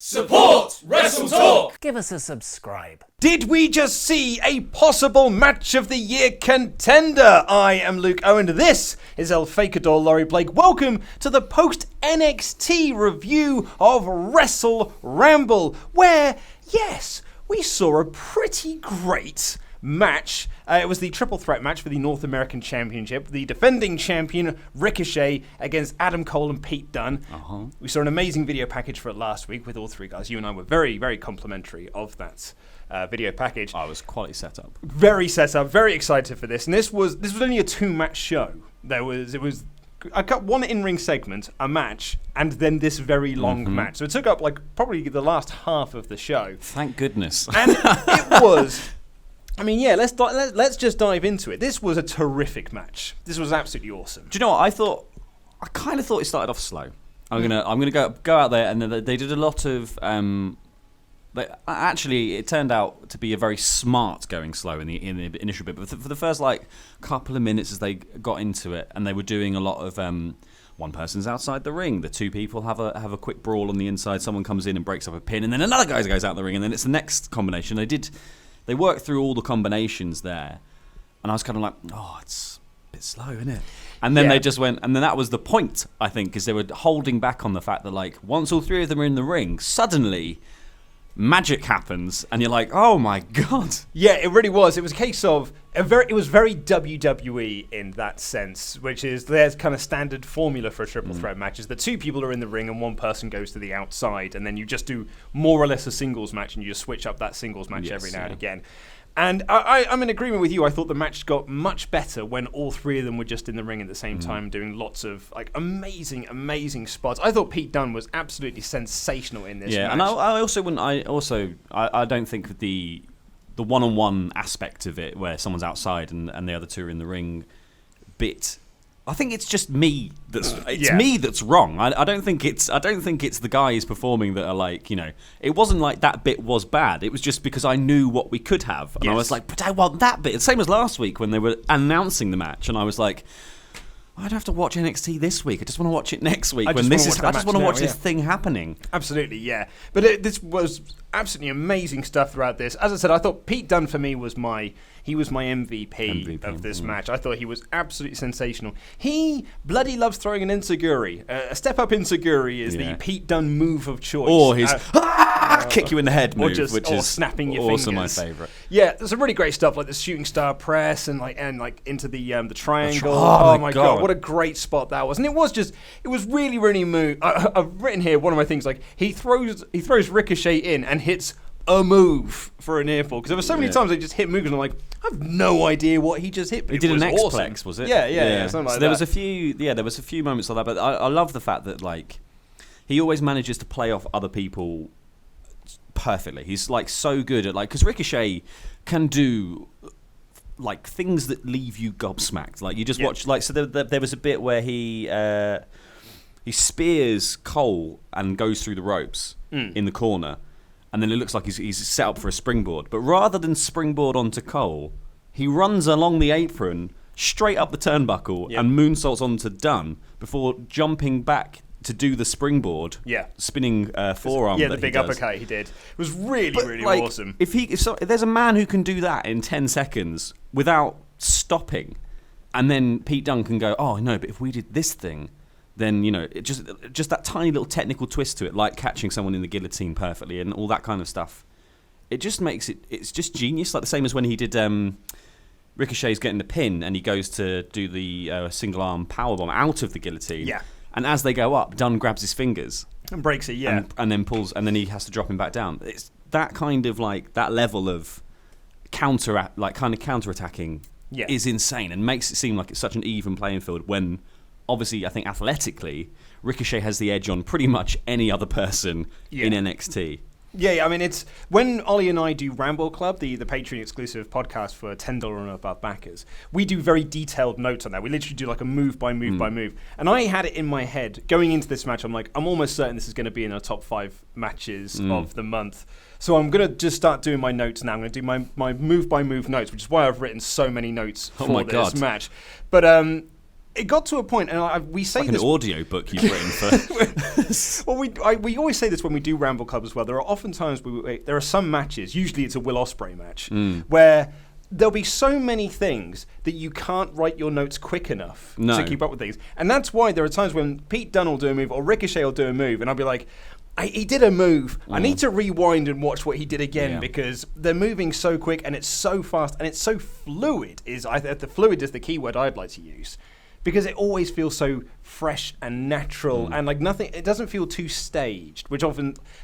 Support WrestleTalk! Give us a subscribe. Did we just see a possible match of the year contender? I am Luke Owen. This is El Fakador Laurie Blake. Welcome to the post NXT review of WrestleRamble, where, yes, we saw a pretty great match. It was the triple threat match for the North American Championship. The defending champion, Ricochet, against Adam Cole and Pete Dunne. We saw an amazing video package for it last week with all three guys. You and I were very, very complimentary of that video package. I was quality set up. Very set up, very excited for this. And this was only a 2-match show. It was I cut one in-ring segment, a match, and then this very long match. So it took up probably the last half of the show. Thank goodness. And it was, let's just dive into it. This was a terrific match. This was absolutely awesome. Do you know what I kind of thought it started off slow. I'm gonna go out there, and they did a lot of. Actually, it turned out to be a very smart going slow in the initial bit. But for the first couple of minutes, as they got into it, and they were doing a lot of one person's outside the ring, the two people have a quick brawl on the inside. Someone comes in and breaks up a pin, and then another guy goes out the ring, and then it's the next combination. They worked through all the combinations there, and I was kind of like, oh, it's a bit slow, isn't it? And then they just went, and then that was the point, I think, because they were holding back on the fact that once all three of them are in the ring, suddenly magic happens, and you're like, oh my god. Yeah, it really was. It was a case of it was very WWE in that sense, which is their kind of standard formula for a triple threat match is that two people are in the ring and one person goes to the outside, and then you just do more or less a singles match, and you just switch up that singles match every now and again. And I'm in agreement with you. I thought the match got much better when all three of them were just in the ring at the same time, doing lots of amazing spots. I thought Pete Dunne was absolutely sensational in this match. Yeah, and I don't think the one-on-one aspect of it, where someone's outside and the other two are in the ring, bit. I think it's just me me that's wrong. I don't think it's the guys performing that are it wasn't like that bit was bad. It was just because I knew what we could have, and I was like, but I want that bit. The same as last week when they were announcing the match, and I was like, I don't have to watch NXT this week. I just want to watch it next week. I just want to watch this thing happening. Absolutely, yeah. But this was absolutely amazing stuff throughout this. As I said, I thought Pete Dunne for me was my MVP of this match. I thought he was absolutely sensational. He bloody loves throwing an enziguri. A step-up enziguri is the Pete Dunne move of choice. Or his kick you in the head move, which is snapping your also fingers. My favourite. Yeah, there's some really great stuff like the shooting star press and into the triangle. Oh my god, what a great spot that was. And it was really, really move. I've written here one of my things he throws Ricochet in and hits a move for a near fall, because there were so many times they just hit moves and I'm like, I have no idea what he just hit. But he did an awesome. X-plex, was it? Yeah, something like that. There was a few moments like that, but I love the fact that he always manages to play off other people perfectly. He's so good at because Ricochet can do things that leave you gobsmacked. You just watch so there was a bit where he spears Cole and goes through the ropes in the corner. And then it looks like he's set up for a springboard. But rather than springboard onto Cole, he runs along the apron, straight up the turnbuckle, and moonsaults onto Dunne before jumping back to do the springboard, spinning forearm. Yeah, the big uppercut he did. It was really awesome. If there's a man who can do that in 10 seconds without stopping, and then Pete Dunne can go, oh, no, but if we did this thing, then just that tiny little technical twist to it, like catching someone in the guillotine perfectly and all that kind of stuff. It just makes it's just genius. Like the same as when he did Ricochet's getting the pin and he goes to do the single arm powerbomb out of the guillotine. Yeah. And as they go up, Dunne grabs his fingers and breaks it. Yeah. And then pulls, and then he has to drop him back down. It's that kind of that level of counter-attacking is insane and makes it seem like it's such an even playing field when. Obviously, I think athletically, Ricochet has the edge on pretty much any other person in NXT. Yeah, I mean, it's when Ollie and I do Ramble Club, the Patreon exclusive podcast for $10 and above backers, we do very detailed notes on that. We literally do a move by move by move. And I had it in my head going into this match. I'm like, I'm almost certain this is going to be in our top 5 matches of the month. So I'm going to just start doing my notes now. I'm going to do my move by move notes, which is why I've written so many notes for this match. But it got to a point, and we say like this... an audio book you've written for... Well, we always say this when we do Ramble Club as well. There are often times there are some matches, usually it's a Will Ospreay match, where there'll be so many things that you can't write your notes quick enough to keep up with things. And that's why there are times when Pete Dunne will do a move or Ricochet will do a move, and I'll be like, he did a move. I need to rewind and watch what he did again because they're moving so quick and it's so fast and it's so fluid. The fluid is the key word I'd like to use. Because it always feels so fresh and natural and like nothing, it doesn't feel too staged, which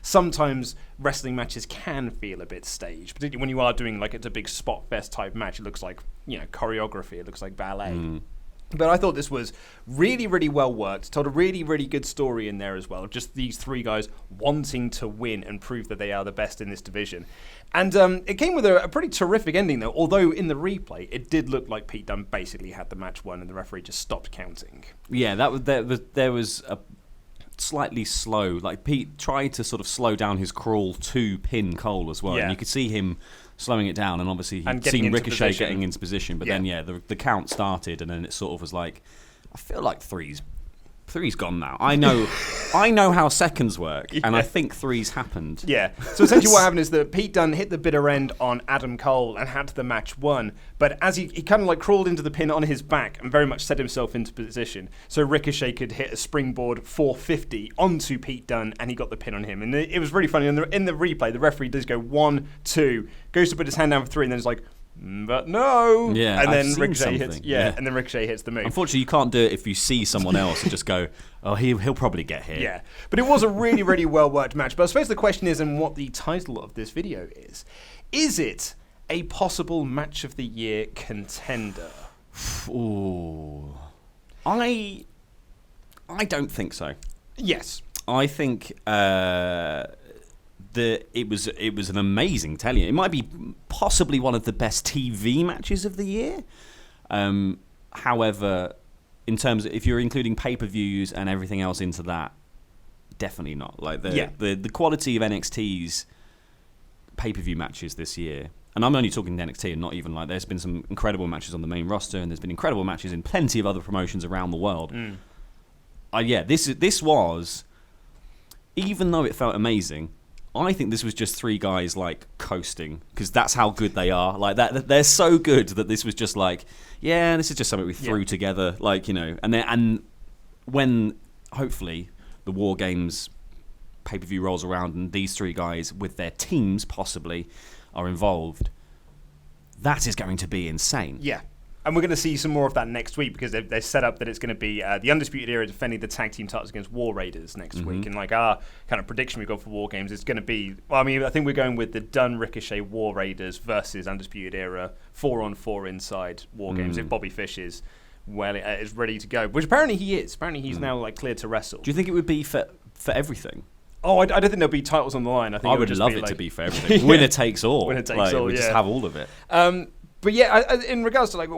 sometimes wrestling matches can feel a bit staged, particularly when you are doing like it's a big spot fest type match. It looks like, choreography, it looks like ballet. But I thought this was really, really well worked. Told a really, really good story in there as well. Just these three guys wanting to win and prove that they are the best in this division. And it came with a pretty terrific ending, though. Although in the replay, it did look like Pete Dunne basically had the match won, and the referee just stopped counting. Yeah, there was a slightly slow. Like Pete tried to sort of slow down his crawl to pin Cole as well, and you could see him slowing it down, and obviously he'd seen Ricochet getting into position, but then the count started, and then it sort of was like, I feel like three's gone now. I know how seconds work, and I think three's happened. Yeah. So essentially what happened is that Pete Dunne hit the bitter end on Adam Cole and had the match won, but as he kind of like crawled into the pin on his back and very much set himself into position, so Ricochet could hit a springboard 450 onto Pete Dunne, and he got the pin on him. And it was really funny. In the replay, the referee does go 1, 2, goes to put his hand down for 3, and then it's like, but no. Yeah, and then I've Ricochet seen hits. something. And then Ricochet hits the move. Unfortunately, you can't do it if you see someone else and just go, oh, he'll probably get hit. Yeah, but it was a really, really well worked match. But I suppose the question is, and what the title of this video is it a possible match of the year contender? Ooh, I don't think so. Yes, I think. It was an amazing telling. It might be possibly one of the best TV matches of the year. However, in terms of if you're including pay-per-views and everything else into that, definitely not. Like the quality of NXT's pay-per-view matches this year, and I'm only talking NXT and not even like there's been some incredible matches on the main roster, and there's been incredible matches in plenty of other promotions around the world. This was, even though it felt amazing, I think this was just three guys like coasting, because that's how good they are. Like that, they're so good that this was just like, this is just something we threw together, like and when hopefully the War Games pay-per-view rolls around and these three guys with their teams possibly are involved, that is going to be insane. Yeah. And we're going to see some more of that next week, because they've set up that it's going to be the Undisputed Era defending the tag team titles against War Raiders next week. And like our kind of prediction we've got for War Games is going to be, I think we're going with the Dunne Ricochet War Raiders versus Undisputed Era 4-on-4 inside War Games if Bobby Fish is ready to go, which apparently he is. Apparently he's now like cleared to wrestle. Do you think it would be for everything? Oh, I don't think there'll be titles on the line. I would love it to be for everything. Winner takes all. Winner takes all. We just have all of it. But yeah, in regards to like,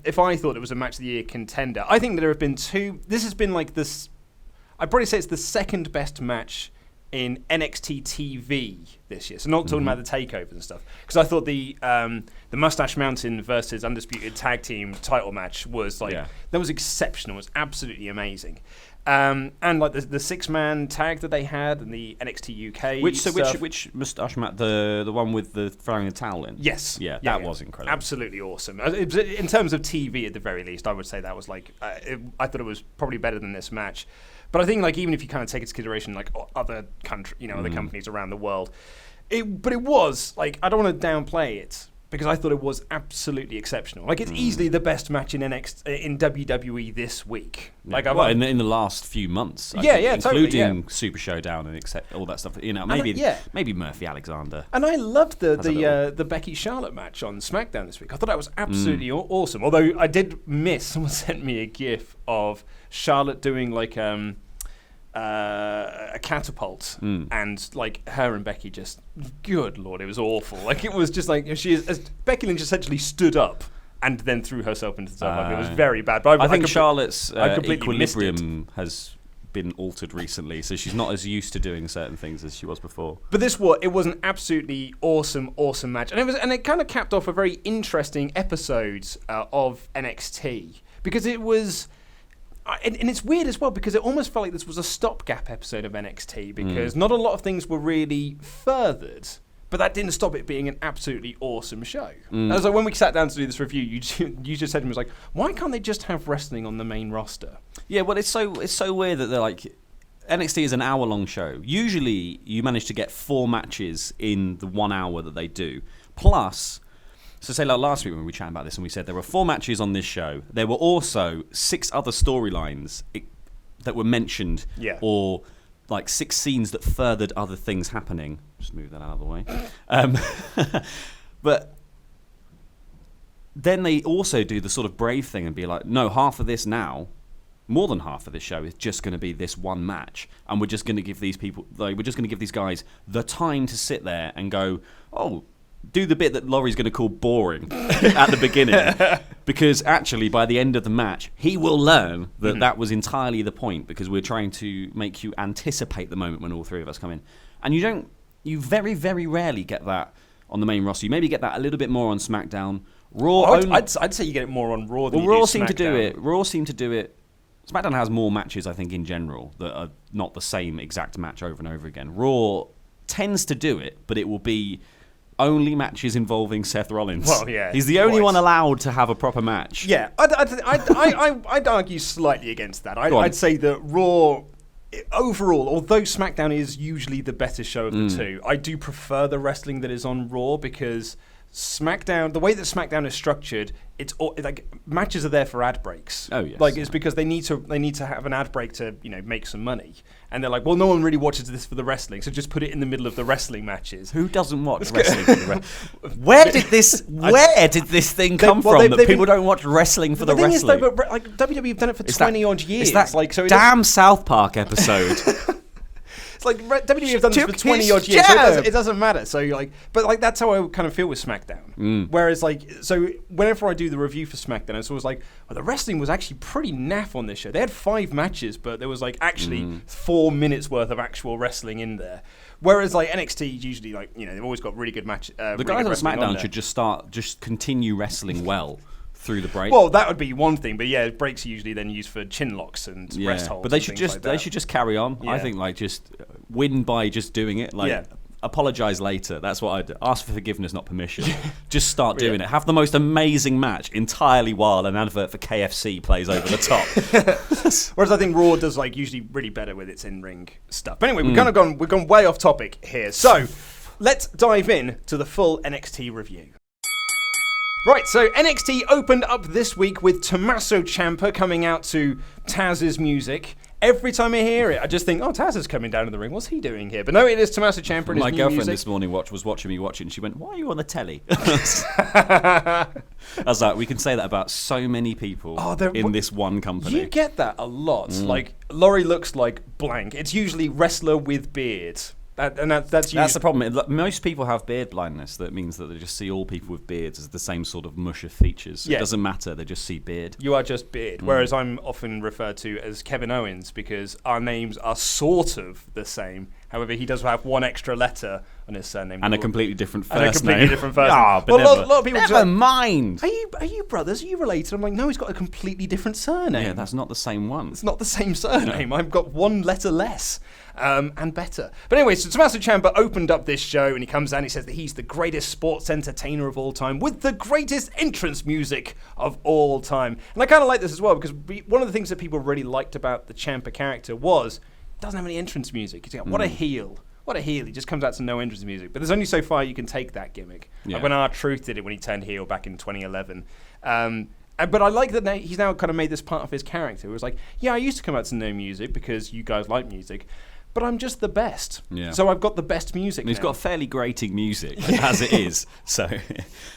if I thought it was a match of the year contender, I think that there have been two. This has been like this. I'd probably say it's the second best match in NXT TV this year. So not talking about the takeovers and stuff, because I thought the Mustache Mountain versus Undisputed Tag Team title match was like that was exceptional. It was absolutely amazing. And like the 6-man tag that they had and the NXT UK which Mustache Matt, the one with the throwing the towel in? Yes. That was incredible. Absolutely awesome. In terms of TV at the very least, I would say that was like I thought it was probably better than this match. But I think like even if you kind of take into consideration like other other companies around the world, it was like, I don't want to downplay it, because I thought it was absolutely exceptional. Like, it's easily the best match in WWE this week. Like, in the last few months, including Super Showdown and all that stuff. Maybe Murphy Alexander. And I loved the Becky Charlotte match on SmackDown this week. I thought that was absolutely awesome. Although I did miss, someone sent me a GIF of Charlotte doing like a catapult, and like her and Becky just, good lord, it was awful. Like, it was just like Becky Lynch essentially stood up and then threw herself into the tub. Like, it was very bad. But I think Charlotte's equilibrium has been altered recently, so she's not as used to doing certain things as she was before. But it was an absolutely awesome match, and it kind of capped off a very interesting episode of NXT, because it was And it's weird as well because it almost felt like this was a stopgap episode of NXT because not a lot of things were really furthered. But that didn't stop it being an absolutely awesome show. And so when we sat down to do this review, you just said to me, like, why can't they just have wrestling on the main roster? Yeah, well, it's so weird that they're like, NXT is an hour-long show. Usually, you manage to get 4 matches in the 1 hour that they do. Plus, so say like last week when we were chatting about this and we said there were 4 matches on this show. There were also 6 other storylines that were mentioned or like 6 scenes that furthered other things happening. Just move that out of the way. But then they also do the sort of brave thing and be like, no, half of this now, more than half of this show is just going to be this one match, and we're just going to give these people, like, we're just going to give these guys the time to sit there and go, oh, do the bit that Laurie's going to call boring at the beginning, because actually by the end of the match he will learn that that was entirely the point, because we're trying to make you anticipate the moment when all 3 of us come in, and you very, very rarely get that on the main roster. You maybe get that a little bit more on SmackDown. Raw, I'd say you get it more on Raw than you do Raw SmackDown. seem to do it. SmackDown has more matches, I think, in general, that are not the same exact match over and over again. Raw tends to do it, but it will be only matches involving Seth Rollins. Well, yeah. He's the only one allowed to have a proper match. Yeah, I'd argue slightly against that. I'd say that Raw, overall, although SmackDown is usually the better show of the two, I do prefer the wrestling that is on Raw, because SmackDown, the way that SmackDown is structured, it's all, like, matches are there for ad breaks. Oh yes, like it's because they need to have an ad break to make some money, and they're like, well, no one really watches this for the wrestling, so just put it in the middle of the wrestling matches. Who doesn't watch wrestling for the wrestling? Where did this thing come from that people don't watch wrestling for the wrestling? The thing is, though, but like WWE have done it for 20 odd years. It's that like, so damn South Park episode. It's like WWE have done this for 20 odd years, so it doesn't matter. So but like that's how I kind of feel with SmackDown. Whereas so whenever I do the review for SmackDown, it's always like, well, the wrestling was actually pretty naff on this show. They had 5 matches, but there was like actually 4 minutes worth of actual wrestling in there. Whereas like NXT usually they've always got really good matches. The guys on SmackDown should just continue wrestling well through the break. Well, that would be one thing, but yeah, breaks are usually then used for chin locks and rest holds. But they should just carry on. Yeah. I think just win by just doing it. Apologize later. That's what I'd ask for forgiveness, not permission. Just start doing it. Have the most amazing match entirely while an advert for KFC plays over the top. Whereas I think Raw does usually really better with its in-ring stuff. But anyway, we've gone way off topic here. So let's dive in to the full NXT review. Right, so NXT opened up this week with Tomasso Ciampa coming out to Taz's music. Every time I hear it, I just think, oh, Taz is coming down to the ring. What's he doing here? But no, it is Tomasso Ciampa and his My new girlfriend music. this morning was watching me watch it, and she went, why are you on the telly? I was like, we can say that about so many people in this one company. You get that a lot. Like, Laurie looks like blank. It's usually wrestler with beard. That's the problem. Most people have beard blindness. That means that they just see all people with beards as the same sort of mush of features. Yeah. It doesn't matter. They just see beard. You are just beard. Whereas I'm often referred to as Kevin Owens because our names are sort of the same. However, he does have one extra letter on his surname. And a completely different first name. And a completely different first name. Ah, but well, a lot of people never mind. Are you brothers? Are you related? I'm like, no, he's got a completely different surname. Yeah, that's not the same one. It's not the same surname. No. I've got one letter less. And better. But anyway, so Tomasso Ciampa opened up this show and he comes down, he says that he's the greatest sports entertainer of all time with the greatest entrance music of all time. And I kind of like this as well because one of the things that people really liked about the Ciampa character was he doesn't have any entrance music. He's like, what a heel. What a heel. He just comes out to no entrance music. But there's only so far you can take that gimmick. Yeah. Like when R-Truth did it when he turned heel back in 2011. But I like that he's now kind of made this part of his character. It was like, yeah, I used to come out to no music because you guys like music. But I'm just the best. Yeah. So I've got the best music. He's got fairly grating music as it is. So,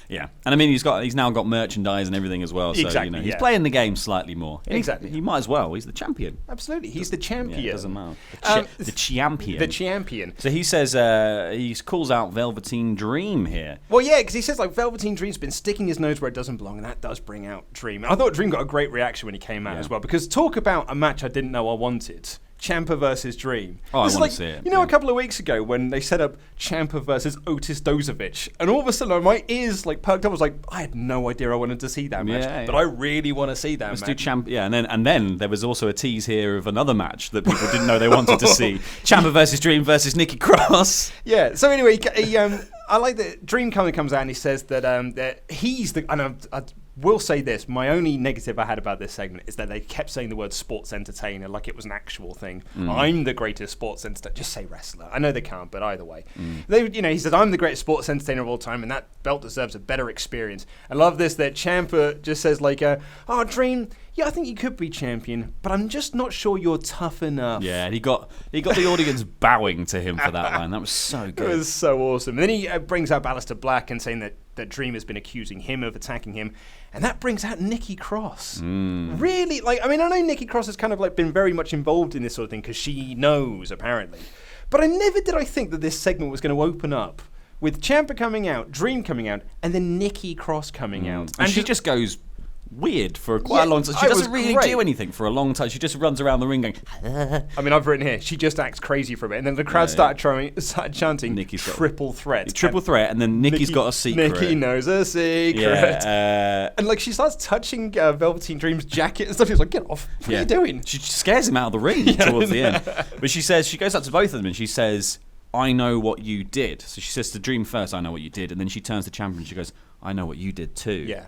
yeah. And I mean, he's now got merchandise and everything as well. So, exactly, he's playing the game slightly more. Exactly. He might as well. He's the champion. Absolutely. He's the champion. Yeah, it doesn't matter. The champion. The champion. So he says, he calls out Velveteen Dream here. Well, yeah, because he says, Velveteen Dream's been sticking his nose where it doesn't belong, and that does bring out Dream. And I thought Dream got a great reaction when he came out as well, because talk about a match I didn't know I wanted. Ciampa versus Dream. Oh, It's I want to see it. You know, a couple of weeks ago when they set up Ciampa versus Otis Dozovic, and all of a sudden my ears like perked up. I was like, I had no idea I wanted to see that match, but I really want to see that match. Let's do Ciampa. Yeah, and then there was also a tease here of another match that people didn't know they wanted to see: Ciampa versus Dream versus Nikki Cross. Yeah. So anyway, I like that Dream comes out and he says that he's the. And I will say this: my only negative I had about this segment is that they kept saying the word sports entertainer like it was an actual thing. I'm the greatest sports entertainer. Just say wrestler. I know they can't, but either way, he says I'm the greatest sports entertainer of all time, and that belt deserves a better experience. I love this that Ciampa just says like, "Oh, Dream, yeah, I think you could be champion, but I'm just not sure you're tough enough." Yeah, and he got the audience bowing to him for that line. That was so good. It was so awesome. And then he brings out Baszler Black and saying that Dream has been accusing him of attacking him, and that brings out Nikki Cross. Really, I know Nikki Cross has kind of been very much involved in this sort of thing because she knows apparently, but I never did think that this segment was going to open up with Ciampa coming out, Dream coming out, and then Nikki Cross coming out, and she just goes weird for quite a long time. She doesn't really do anything for a long time. She just runs around the ring going. I've written here, she just acts crazy for a bit, and then the crowd started chanting Nikki's triple threat. Triple threat, and then Nikki's got a secret. Nikki knows a secret. Yeah, and she starts touching Velveteen Dream's jacket and stuff. He's like, get off. What are you doing? She scares him out of the ring towards the end. But she goes up to both of them and she says, I know what you did. So she says to Dream first, I know what you did. And then she turns to Ciampa and she goes, I know what you did too. Yeah.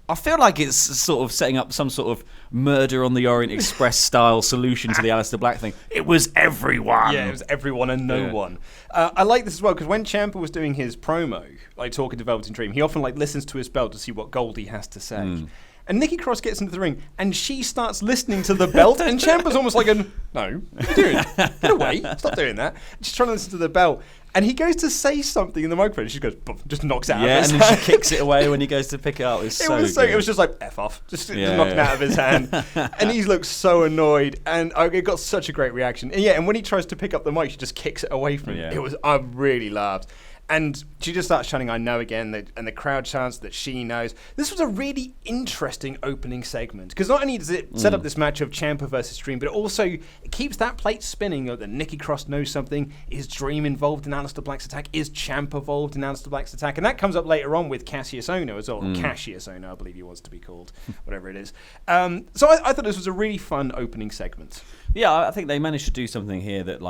I feel like it's sort of setting up some sort of Murder on the Orient Express style solution to the Aleister Black thing. It was everyone. Yeah, it was everyone and no one. I like this as well because when Ciampa was doing his promo, talking to Velveteen Dream, he often listens to his belt to see what Goldie has to say. And Nikki Cross gets into the ring, and she starts listening to the belt, and Ciampa's almost like, no, what are you doing? Get away, stop doing that. She's trying to listen to the belt, and he goes to say something in the microphone, and she goes, boom, just knocks it out of his hand. Yeah, and then she kicks it away when he goes to pick it up. It was just like, F off, just knocked it out of his hand. And he looks so annoyed, and it got such a great reaction. And when he tries to pick up the mic, she just kicks it away from him. I really laughed. And she just starts shouting, I know again, and the crowd chants that she knows. This was a really interesting opening segment, because not only does it set up this match of Ciampa versus Dream, but it keeps that plate spinning that Nikki Cross knows something. Is Dream involved in Aleister Black's attack? Is Ciampa involved in Aleister Black's attack? And that comes up later on with Cassius Ohno as well, or Cassius Ohno, I believe he wants to be called, whatever it is. So I thought this was a really fun opening segment. Yeah, I think they managed to do something here that,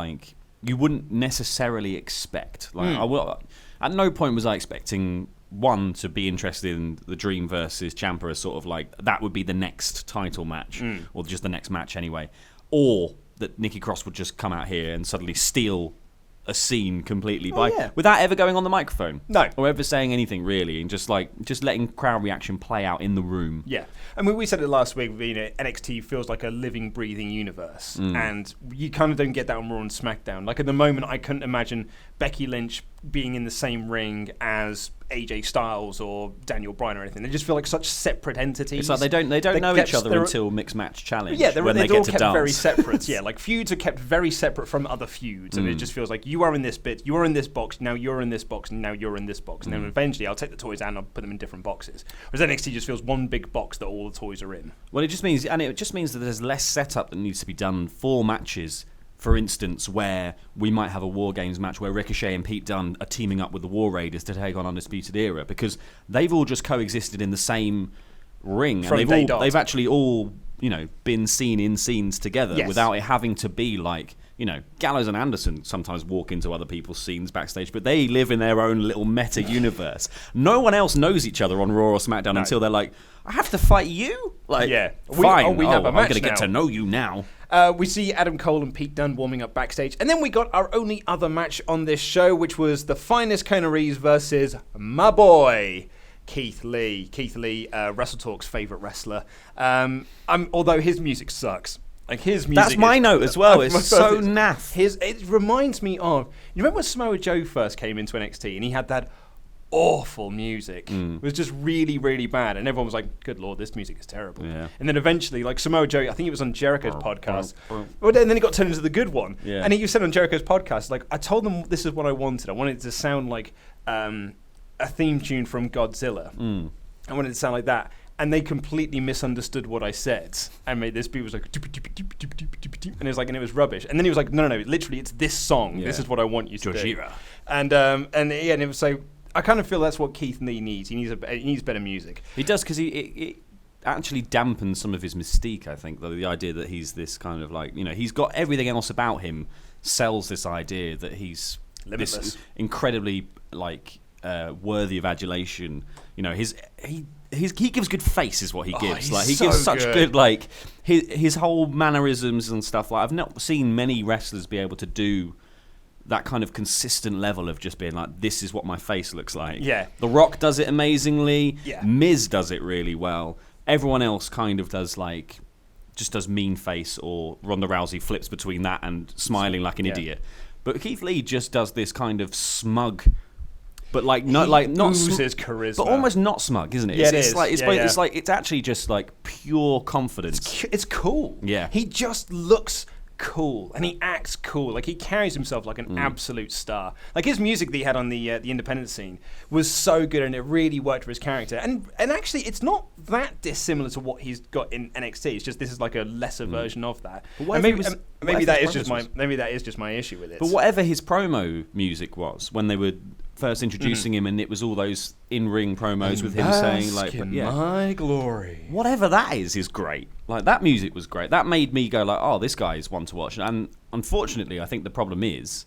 you wouldn't necessarily expect. At no point was I expecting one to be interested in the Dream versus Ciampa as sort of that would be the next title match, or just the next match anyway, or that Nikki Cross would just come out here and suddenly steal a scene completely without ever going on the microphone, or ever saying anything really, and just letting crowd reaction play out in the room. Yeah, I mean, we said it last week. NXT feels like a living, breathing universe, and you kind of don't get that on Raw and SmackDown. At the moment, I couldn't imagine Becky Lynch being in the same ring as AJ Styles or Daniel Bryan or anything. They just feel like such separate entities. It's like they don't know each other until Mixed Match Challenge. Yeah, when they all get to kept dance. very separate. Yeah, feuds are kept very separate from other feuds, and it just feels like you are in this bit, you are in this box, now you're in this box, and now you're in this box, and then eventually I'll take the toys out and I'll put them in different boxes. Whereas NXT just feels one big box that all the toys are in. Well, it just means that there's less setup that needs to be done for matches. For instance, where we might have a War Games match where Ricochet and Pete Dunne are teaming up with the War Raiders to take on Undisputed Era, because they've all just coexisted in the same ring, and they've actually all been seen in scenes together without it having to be Gallows and Anderson sometimes walk into other people's scenes backstage, but they live in their own little meta universe. No one else knows each other on Raw or SmackDown until they're like, I have to fight you? Fine. I'm going to get to know you now. We see Adam Cole and Pete Dunne warming up backstage. And then we got our only other match on this show, which was the finest Kona Reeves versus my boy, Keith Lee. Keith Lee, WrestleTalk's favourite wrestler. Although his music sucks. His music. That's my note as well. It's so naff. It reminds me of. You remember when Samoa Joe first came into NXT and he had that awful music? It was just really, really bad, and everyone was like, "Good Lord, this music is terrible." Yeah. And then eventually, Samoa Joe, I think it was on Jericho's podcast. Well, and then it got turned into the good one. Yeah. And he said on Jericho's podcast, I told them this is what I wanted. I wanted it to sound like a theme tune from Godzilla. I wanted it to sound like that. and they completely misunderstood what I said and made this beat was like, and it was rubbish. And then he was like, no, literally, it's this song. Yeah. This is what I want you to do. And it was so. I kind of feel that's what Keith Lee needs. He needs better music. He does, because it actually dampens some of his mystique. I think the idea that he's this kind of like, he's got everything else about him sells this idea that he's limitless, this incredibly like worthy of adulation. He gives good face, is what he gives. Like he gives such good like his whole mannerisms and stuff. Like I've not seen many wrestlers be able to do that kind of consistent level of just being like, this is what my face looks like. Yeah. The Rock does it amazingly. Yeah. Miz does it really well. Everyone else kind of does does mean face, or Ronda Rousey flips between that and smiling like an idiot. But Keith Lee just does this kind of smug, but not charisma, but almost not smug, isn't it? Yeah, It's actually just like pure confidence. It's cool. Yeah. He just looks cool and he acts cool. Like he carries himself like an absolute star. Like his music that he had on the independent scene was so good, and it really worked for his character. And actually, it's not that dissimilar to what he's got in NXT. It's just this is like a lesser version of that. But maybe that is just my issue with it. But whatever his promo music was when they were first introducing him, and it was all those in-ring promos with him saying like, my glory. Whatever that is great. Like that music was great. That made me go like, oh, this guy is one to watch. And unfortunately, I think the problem is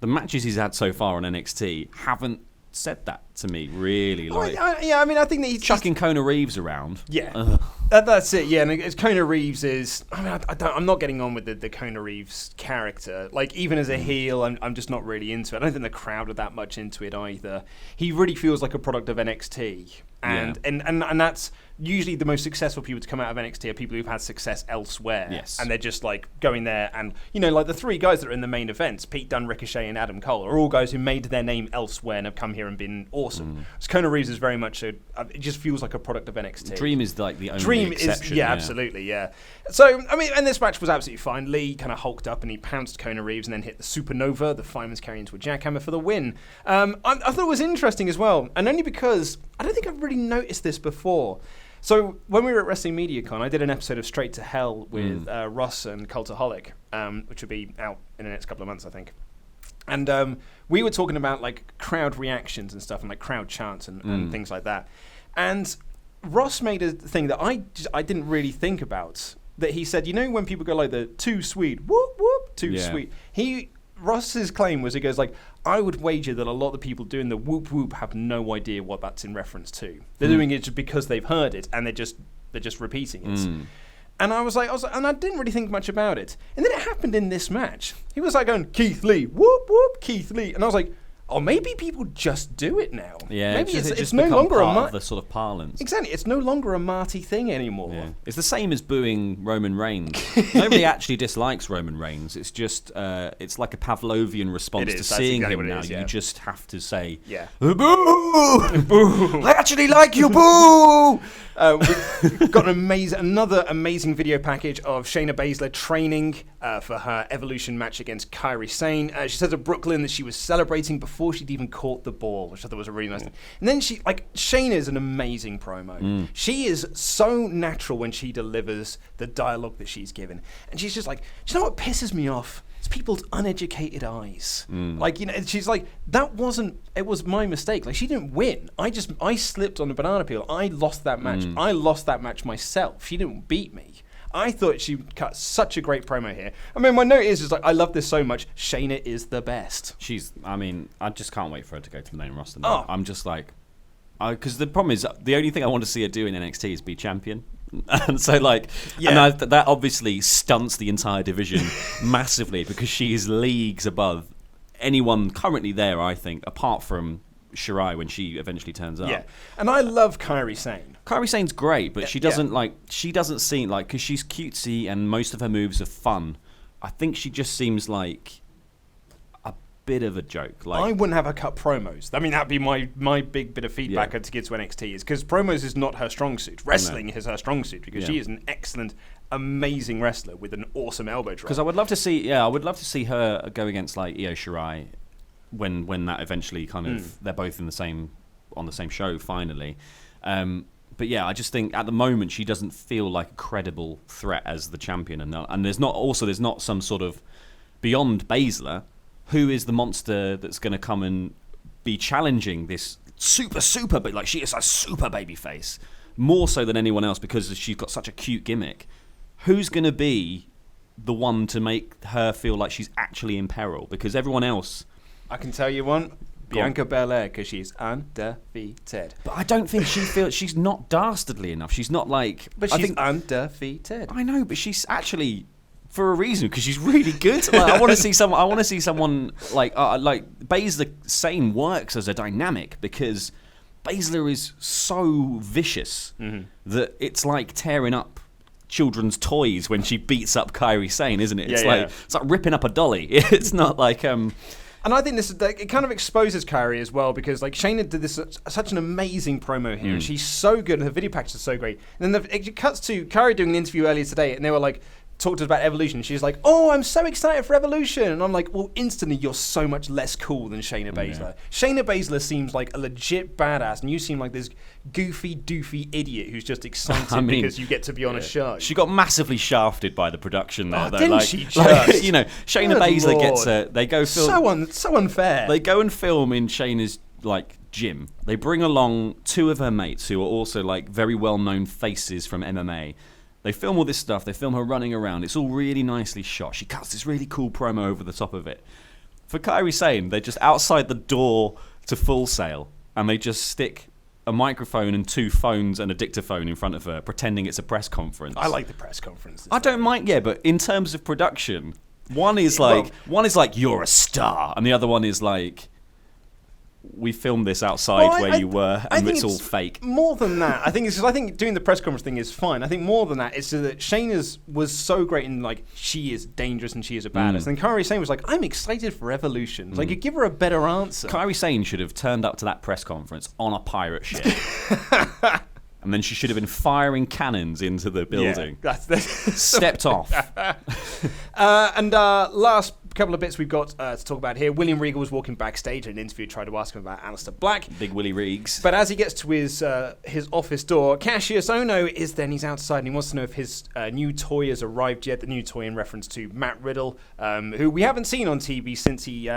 the matches he's had so far on NXT haven't said that to me really. I think that he's chucking Kona Reeves around. Yeah. That's it, yeah. And Kona Reeves is... I'm not getting on with the Kona Reeves character. Like, even as a heel, I'm just not really into it. I don't think the crowd are that much into it either. He really feels like a product of NXT. And that's usually the most successful people to come out of NXT are people who've had success elsewhere. Yes. And they're just like going there and, like the three guys that are in the main events, Pete Dunne, Ricochet and Adam Cole, are all guys who made their name elsewhere and have come here and been awesome. So Kona Reeves is very much it just feels like a product of NXT. Dream is like the only exception. Absolutely, yeah. So, and this match was absolutely fine. Lee kind of hulked up and he pounced Kona Reeves and then hit the Supernova, the fireman's carry into a jackhammer for the win. I thought it was interesting as well, and only because I don't think I've really noticed this before. So when we were at Wrestling Media Con, I did an episode of Straight to Hell with Ross and Cultaholic, which will be out in the next couple of months, I think. And we were talking about like crowd reactions and stuff, and like crowd chants and things like that. And Ross made a thing that I didn't really think about. That he said, when people go like the too sweet, whoop whoop, too sweet. Ross's claim was, he goes like, I would wager that a lot of the people doing the whoop whoop have no idea what that's in reference to. They're doing it just because they've heard it and they're just repeating it. And I was like, and I didn't really think much about it. And then it happened in this match. He was like going, Keith Lee, whoop whoop, Keith Lee, and I was like, oh, maybe people just do it now. Yeah, maybe it's no longer part of the sort of parlance. Exactly, it's no longer a Marty thing anymore. Yeah. It's the same as booing Roman Reigns. Nobody actually dislikes Roman Reigns. It's just it's like a Pavlovian response to seeing him now. You just have to say, boo, boo. I actually like you, boo. We've got another amazing video package of Shayna Baszler training for her Evolution match against Kairi Sane. She says at Brooklyn that she was celebrating before she'd even caught the ball, which I thought was a really nice thing. And then Shayna is an amazing promo. She is so natural when she delivers the dialogue that she's given. And she's just like, do you know what pisses me off? It's people's uneducated eyes. She's like, it was my mistake. Like, she didn't win. I slipped on a banana peel. I lost that match. I lost that match myself. She didn't beat me. I thought she cut such a great promo here. I mean, my note is like, I love this so much. Shayna is the best. I just can't wait for her to go to the main roster now. I'm just like, because the problem is, the only thing I want to see her do in NXT is be champion. And so, that obviously stunts the entire division massively, because she is leagues above anyone currently there, I think, apart from Shirai when she eventually turns up. Yeah, and I love Kairi Sane. Kairi Sane's great, but she doesn't seem like, because she's cutesy and most of her moves are fun. I think she just seems like a bit of a joke. Like, I wouldn't have her cut promos. I mean, that'd be my big bit of feedback to give to NXT, is because promos is not her strong suit. Wrestling is her strong suit, because she is an excellent, amazing wrestler with an awesome elbow drop. Because I would love to see her go against like Io Shirai when that eventually kind of they're both on the same show finally. But yeah, I just think at the moment she doesn't feel like a credible threat as the champion, and there's not some sort of beyond Baszler, who is the monster that's going to come and be challenging this super, but like she is a super baby face, more so than anyone else because she's got such a cute gimmick. Who's going to be the one to make her feel like she's actually in peril? Because everyone else, I can tell you one. Bianca Belair, because she's undefeated. But I don't think she's not dastardly enough. She's not like... But she's undefeated. I know, but she's actually... For a reason, because she's really good. Like, I want to see someone like Baszler. Sane works as a dynamic because Baszler is so vicious that it's like tearing up children's toys when she beats up Kairi Sane, isn't it? It's like ripping up a dolly. It's not like And I think it kind of exposes Kairi as well, because like Shayna did this such an amazing promo here, and she's so good, and her video package is so great. And then it cuts to Kairi doing an interview earlier today, and they were like, talked about Evolution. She's like, "Oh, I'm so excited for Evolution," and I'm like, "Well, instantly you're so much less cool than Shayna Baszler." Yeah. Shayna Baszler seems like a legit badass, and you seem like this goofy, doofy idiot who's just excited because you get to be on a show. She got massively shafted by the production there, though. Didn't she just? Shayna Baszler gets they go film so unfair. They go and film in Shayna's gym. They bring along two of her mates who are also like very well-known faces from MMA. They film all this stuff. They film her running around. It's all really nicely shot. She cuts this really cool promo over the top of it. For Kairi Sane, they're just outside the door to Full Sail, and they just stick a microphone and two phones and a dictaphone in front of her, pretending it's a press conference. I like the press conferences. I don't mind, but in terms of production, one is like you're a star, and the other one is like, we filmed this outside where you were, and it's all fake. More than that, I think doing the press conference thing is fine. I think more than that, it's that Shayna's was so great in like she is dangerous and she is a badass. And Kairi Sane was like, I'm excited for Evolution. Like, you give her a better answer. Kairi Sane should have turned up to that press conference on a pirate ship. And then she should have been firing cannons into the building. Yeah, that's stepped off. And last couple of bits we've got to talk about here. William Regal was walking backstage in an interview, tried to ask him about Aleister Black. Big Willie Reegs. But as he gets to his office door, Cassius Ohno he's outside, and he wants to know if his new toy has arrived yet. The new toy in reference to Matt Riddle, who we haven't seen on TV since he...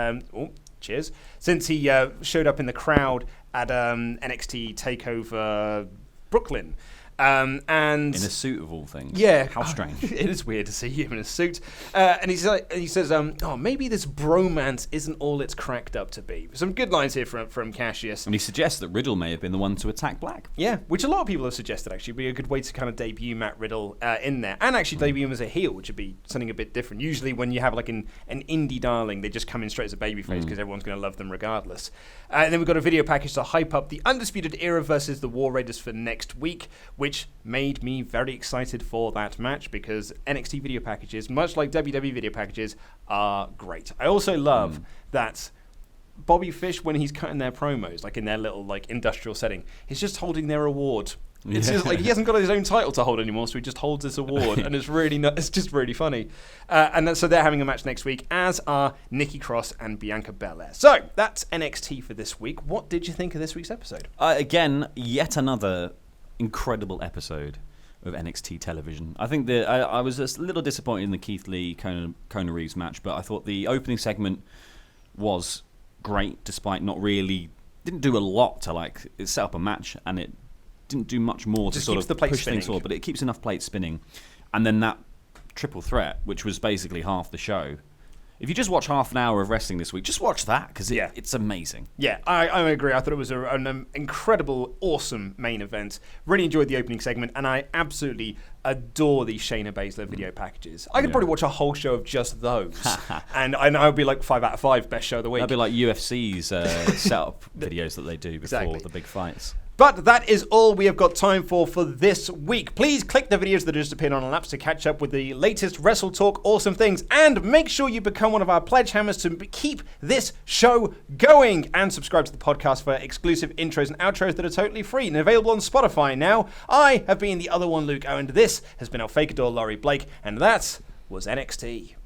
Since he showed up in the crowd at NXT TakeOver Brooklyn. And in a suit of all things. Yeah. How strange. It is weird to see him in a suit. And he says, maybe this bromance isn't all it's cracked up to be. Some good lines here from Cassius. And he suggests that Riddle may have been the one to attack Black. Yeah, which a lot of people have suggested actually would be a good way to kind of debut Matt Riddle in there. And actually debut him as a heel, which would be something a bit different. Usually when you have like an indie darling, they just come in straight as a babyface because everyone's going to love them regardless. And then we've got a video package to hype up the Undisputed Era versus the War Raiders for next week, which made me very excited for that match because NXT video packages, much like WWE video packages, are great. I also love that Bobby Fish, when he's cutting their promos, like in their little like industrial setting, he's just holding their award. It's just like he hasn't got his own title to hold anymore, so he just holds this award, and it's just really funny. So they're having a match next week, as are Nikki Cross and Bianca Belair. So that's NXT for this week. What did you think of this week's episode? Again, yet another incredible episode of NXT television. I think that I was a little disappointed in the Keith Lee Kona Reeves match, but I thought the opening segment was great, despite didn't do a lot to it set up a match, and it didn't do much more to sort of push things forward, but it keeps enough plates spinning. And then that triple threat, which was basically half the show. If you just watch half an hour of wrestling this week, just watch that, because it's amazing. Yeah, I agree. I thought it was an incredible, awesome main event. Really enjoyed the opening segment, and I absolutely adore these Shayna Baszler video packages. I could probably watch a whole show of just those, and I would be like 5 out of 5 best show of the week. That'd be like UFC's setup videos that they do before the big fights. But that is all we have got time for this week. Please click the videos that are just appearing on our laps to catch up with the latest Wrestle Talk awesome things. And make sure you become one of our pledge hammers to keep this show going. And subscribe to the podcast for exclusive intros and outros that are totally free and available on Spotify now. I have been the other one, Luke Owen. This has been El Fakador, Laurie Blake. And that was NXT.